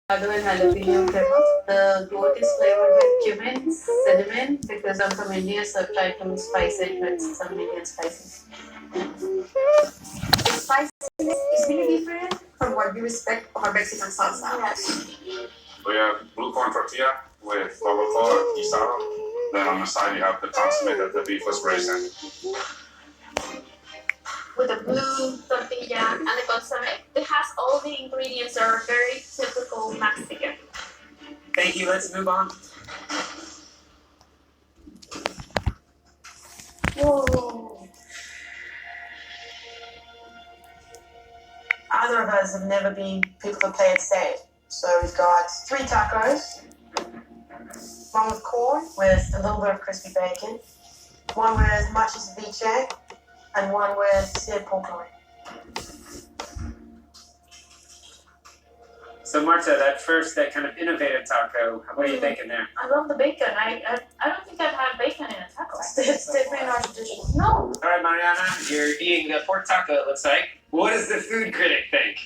avocado and jalapeno pepper. The goat is flavored with cumin, cinnamon, because I'm from India, so I've tried to spice it with some Indian spices. The spiciness is really different from what we expect of our Mexican salsa. Yes. We have blue corn tortilla with barbacoa and guisado. Then on the side you have the consomme that the beef was braised in. With the blue tortilla and the consomme, it has all the ingredients that are very typical Mexican. Thank you. Let's move on. Whoa. Either of us have never been people who play it safe. So we've got 3 tacos, one with corn with a little bit of crispy bacon, one with mucho ceviche, and one with seared pork loin. So Marta, that kind of innovative taco, what are you thinking there? I love the bacon. I don't think I've had bacon in a taco. It's definitely not traditional. No. All right, Mariana, you're eating the pork taco, it looks like. What does the food critic think?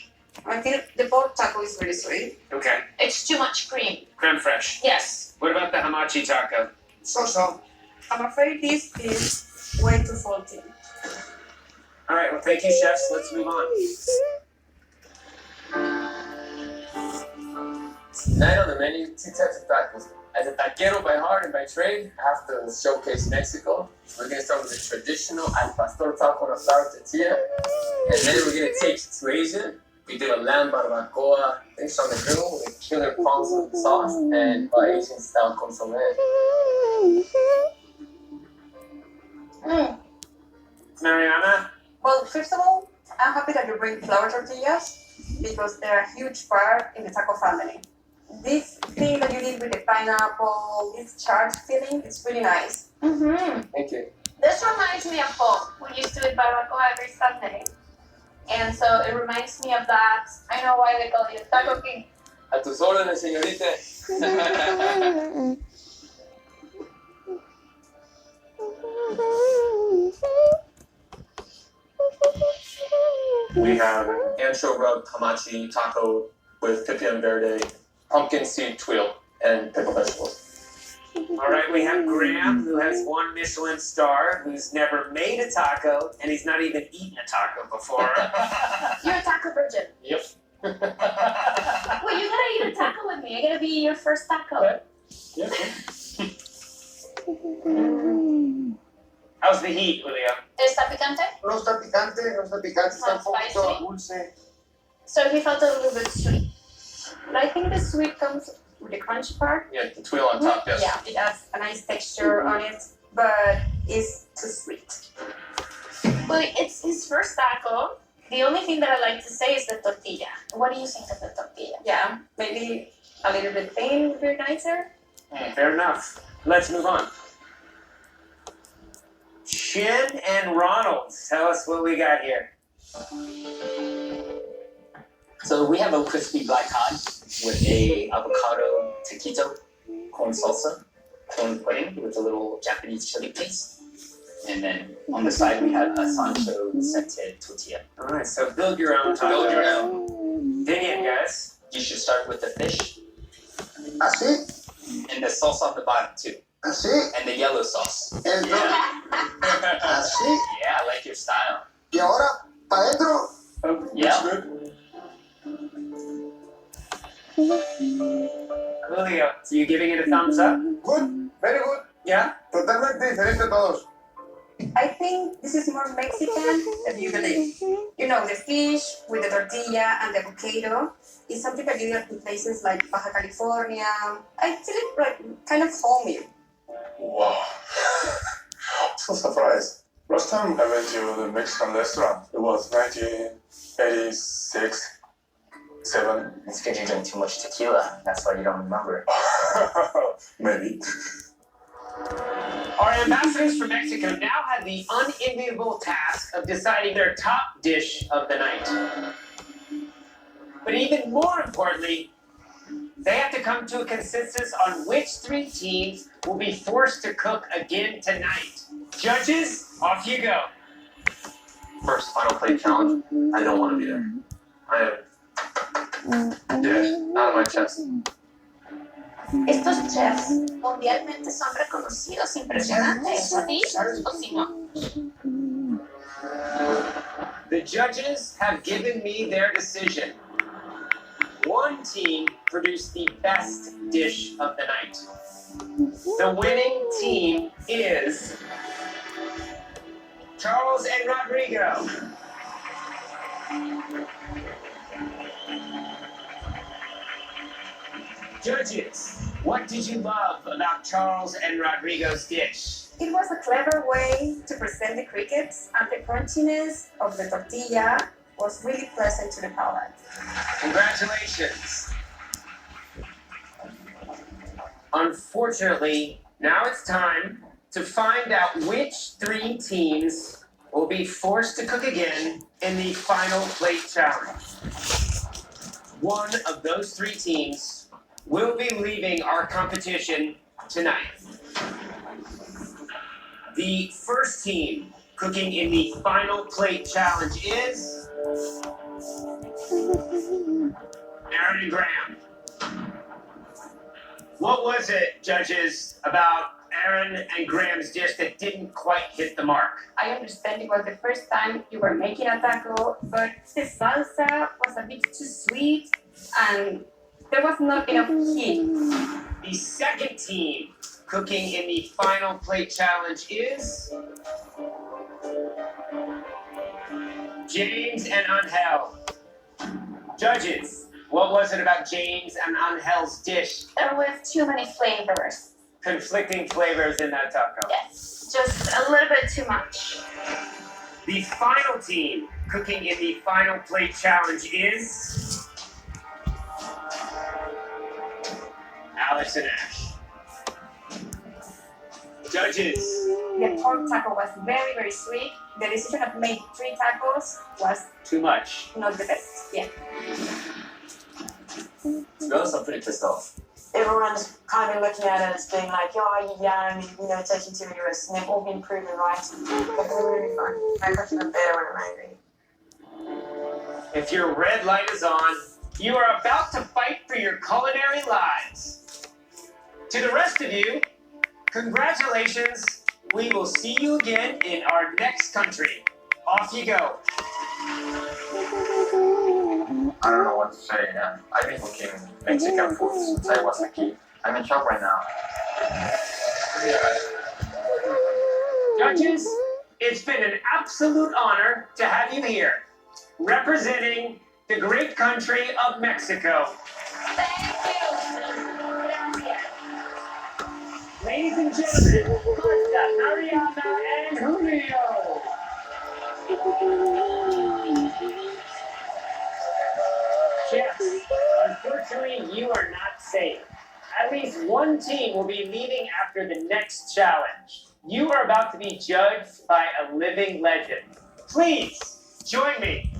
I think the pork taco is really sweet. Okay. It's too much cream. Creme fraiche. Yes. What about the hamachi taco? So. I'm afraid this is way too salty. All right, well, thank you, chefs. Let's move on. Tonight on the menu, 2 types of tacos. As a taquero by heart and by trade, I have to showcase Mexico. We're going to start with the traditional al pastor taco on a flour tortilla. And then we're going to take it to Asia. We do a lamb barbacoa, fish on the grill with killer prawns with sauce and our Asian style consomme. Mariana? Well, first of all, I'm happy that you bring flour tortillas because they're a huge part in the taco family. This thing that you did with the pineapple, this charred filling, it's really nice. Mm-hmm. Thank you. This reminds me of home. We used to eat barbacoa every Sunday. And so it reminds me of that. I know why they call you Taco King. A tus órdenes, señorita. We have an ancho rubbed hamachi taco with pipián verde, pumpkin seed tuile, and pickled vegetables. All right, we have Graham, who has 1 Michelin star, who's never made a taco, and he's not even eaten a taco before. You're a taco virgin. Yep. Well, you gotta eat a taco with me. I gotta be your first taco. Okay. Yep. How's the heat, Julio? ¿Está picante? No está picante, está un poquito Spicy? dulce. So he felt a little bit sweet. But I think the sweet comes with the crunchy part. Yeah, the tuile on top, yes. Yeah, it has a nice texture on it, but it's too sweet. Well, it's his first taco. The only thing that I like to say is the tortilla. What do you think of the tortilla? Yeah, maybe a little bit thin would be nicer. Fair enough. Let's move on. Shin and Ronald, tell us what we got here. So we have a crispy black cod with a avocado taquito, corn salsa, corn pudding with a little Japanese chili paste. And then on the side we have a sancho scented tortilla. All right, so build your own taco. Build your own. Opinion, guys. You should start with the fish Así, and the sauce on the bottom too. así, And the yellow sauce. entonces, así, Yeah, I like your style. y ahora, para adentro. Oh, Yeah. looks good. Julio, so you giving it a thumbs up? Good, very good. Yeah? Totalmente diferente a todos. I think this is more Mexican than you believe. You know, the fish with the tortilla and the avocado is something that you get in places like Baja California. I feel it like kind of homey. Wow. So surprised. Last time I went to the Mexican restaurant, it was 1986, 7. It's because you drink too much tequila. That's why you don't remember. Maybe. Our ambassadors from Mexico now have the unenviable task of deciding their top dish of the night. But even more importantly, they have to come to a consensus on which 3 teams will be forced to cook again tonight. Judges, off you go. First final plate challenge. I don't want to be there. I am Yeah, out of my chest. Estos chefs mundialmente son reconocidos, impresionantes, ¿sí o sí no? The judges have given me their decision. One team produced the best dish of the night. The winning team is Charles and Rodrigo. Judges, what did you love about Charles and Rodrigo's dish? It was a clever way to present the crickets, and the crunchiness of the tortilla was really pleasant to the palate. Congratulations. Unfortunately, now it's time to find out which 3 teams will be forced to cook again in the final plate challenge. One of those 3 teams will be leaving our competition tonight. The first team cooking in the final plate challenge is Aaron and Graham. What was it, judges, about Aaron and Graham's dish that didn't quite hit the mark? I understand it was the first time you were making a taco, but the salsa was a bit too sweet and there was not enough heat. The second team cooking in the final plate challenge is James and Angel. Judges, what was it about James and Angel's dish? There were too many flavors. Conflicting flavors in that taco. Yes, just a little bit too much. The final team cooking in the final plate challenge is Alex and Ash. Judges, The pork taco was very, very sweet. The decision of making 3 tacos was too much. not the best. Yeah. To be honest, I'm pretty pissed off. Everyone's kind of been looking at it as being like, oh, you're young, taking too many risks, and they've all been proven right. But it's really fun. I cook even better when I'm angry. If your red light is on, you are about to fight for your culinary lives. To the rest of you, congratulations. We will see you again in our next country. Off you go. I don't know what to say. I've been cooking Mexican food since I was a kid. I'm in shock right now. Judges, it's been an absolute honor to have you here, representing the great country of Mexico. Thank you. Gracias. Ladies and gentlemen, Costa, Mariana, and Julio. Chefs, unfortunately, you are not safe. At least one team will be leaving after the next challenge. You are about to be judged by a living legend. Please, join me.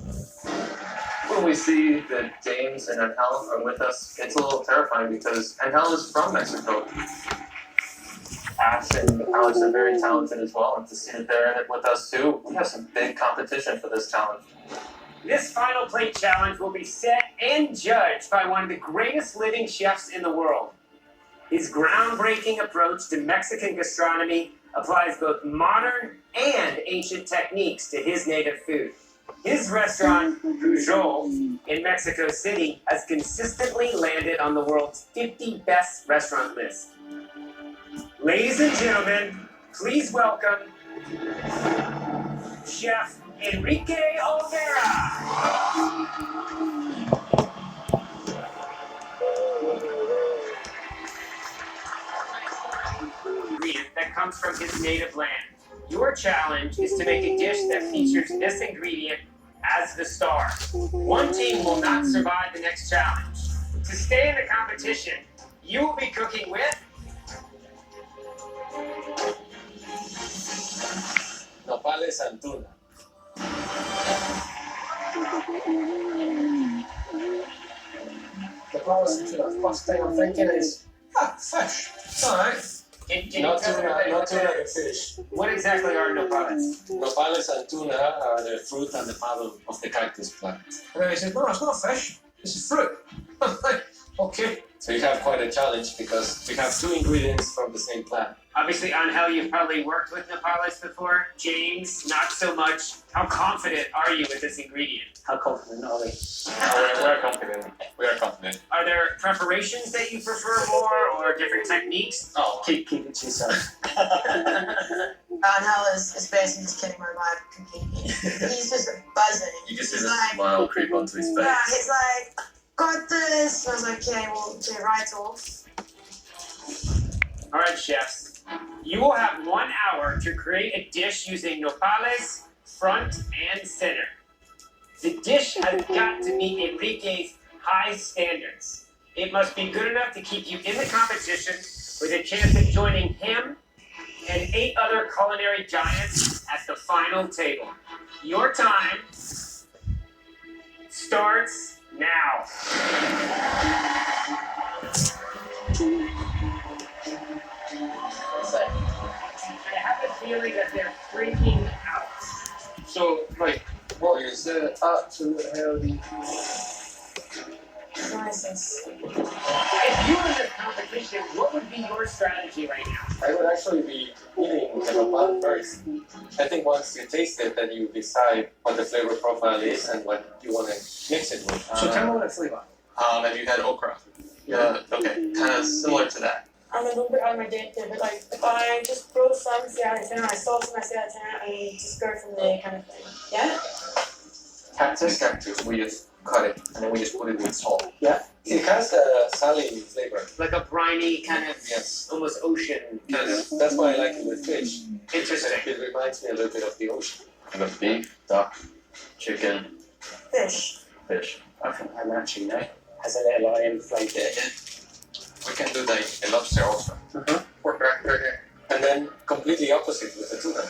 When we see that James and Angel are with us, it's a little terrifying because Angel is from Mexico. Ash and Alex are very talented as well, and to see that they're in it with us too, we have some big competition for this challenge. This final plate challenge will be set and judged by one of the greatest living chefs in the world. His groundbreaking approach to Mexican gastronomy applies both modern and ancient techniques to his native food. His restaurant, Pujol, in Mexico City, has consistently landed on the world's 50 best restaurant list. Ladies and gentlemen, please welcome Chef Enrique Olvera. Ingredient that comes from his native land. Your challenge is to make a dish that features this ingredient as the star. One team will not survive the next challenge. To stay in the competition, you will be cooking with Nopales and tuna. The first thing I'm thinking is, fish. Alright. Can you Not tell me tuna, what not that tuna, is? the fish. What exactly are nopales? Nopales and tuna are the fruit and the model of the cactus plant. And then he says, no, it's not fish. This is fruit. Okay. So you have quite a challenge because we have 2 ingredients from the same plant. Obviously, Angel, you've probably worked with nopales before. James, not so much. How confident are you with this ingredient? How confident are we? We're confident. We are confident. Are there preparations that you prefer more or different techniques? Oh, Keep it to yourself. Hell is basically just killing my vibe completely. He's just buzzing. you can see He's the like, smile creep onto his yeah, face. he's like, got this. I was like, okay, we'll do it right off. All right, chefs. You will have 1 hour to create a dish using nopales, front and center. The dish has got to meet Enrique's high standards. It must be good enough to keep you in the competition with a chance of joining him and 8 other culinary giants at the final table. Your time starts now. I have a feeling that they're freaking out. So, right, what is the absolute healthy? Nice. If you were in this competition, what would be your strategy right now? I would actually be eating the nopal first. I think once you taste it, then you decide what the flavor profile is and what you want to mix it with. So tell me what it's flavor. Have you had okra? Yeah. Okay. Kind of similar to that. I'm a little bit unredacted, but like if I just throw some, say out of 10, I salt and I say out of 10, and just go from there kind of thing. Yeah? Cactus. We just cut it and then we just put it with salt. Yeah. It has a saline flavor. Like a briny kind of, Yes. almost ocean. That's why I like it with fish. Interesting. It reminds me a little bit of the ocean. I got beef, duck, chicken, Fish. fish. I think I'm actually no. Has a little lion flavour. Yeah. We can do the lobster also. Work back right here. And then completely opposite with the tuna.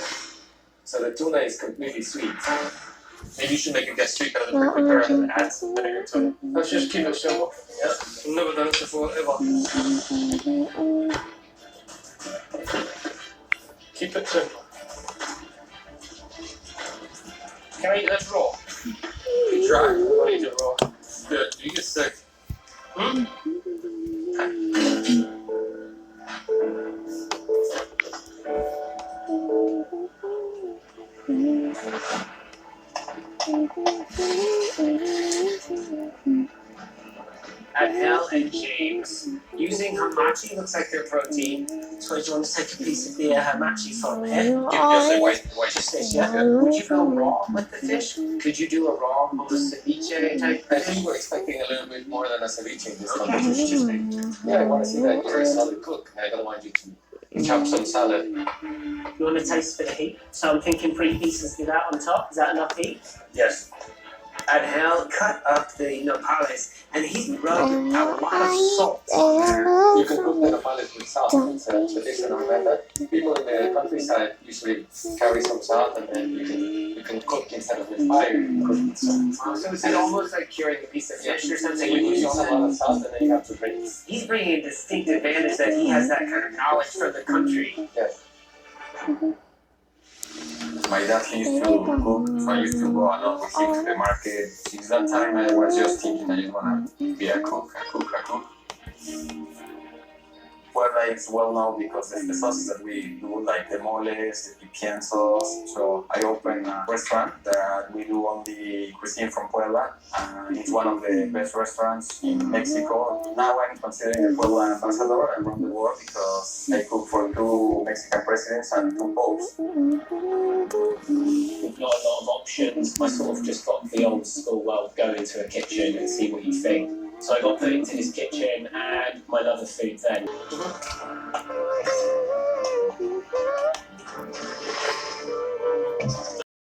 So the tuna is completely sweet. Maybe you should make it get sweet a little bit quicker and then add some vinegar to it. Let's just keep it simple. Yeah. I've never done it before, ever. Keep it simple. Can I eat this raw? You try. I'll eat it raw. Good. You get sick. Adele and James. Using hamachi looks like their protein. So do you want to take a piece of the hamachi from here? Just say white. Just this, yeah? Would you go raw with the fish? Could you do a raw, almost ceviche type I thing? think we're expecting a little bit more than a ceviche in this competition. Yeah, I want to see that you're a solid cook. I don't want you to chop some salad. You want to taste for the heat? So I'm thinking 3 pieces of that on top. Is that enough heat? Yes. Adele cut up the nopales and he's rubbed a lot of salt on there. You can cook the nopales with salt. It's a traditional method. People in the countryside usually carry some salt and then you can cook instead of with fire. You cook with salt. So is it almost like curing a piece of fish or So something? you use a lot of salt and then you have to drink. He's bringing a distinct advantage that he has that kind of knowledge from the country. Yes. My dad used to cook, so I used to go along with him to the market. Since that time, I was just thinking I just want to be a cook. Puebla is well known because it's the sauces that we do, like the moles, the pipián sauce. So I opened a restaurant that we do only cuisine from Puebla. It's one of the best restaurants in Mexico. Now I'm considering the Puebla ambassador around the world because I cook for 2 Mexican presidents and 2 popes. We've got a lot of options. I sort of just got the old school, well, go into a kitchen and see what you think. So I got put into this kitchen and my love of food then.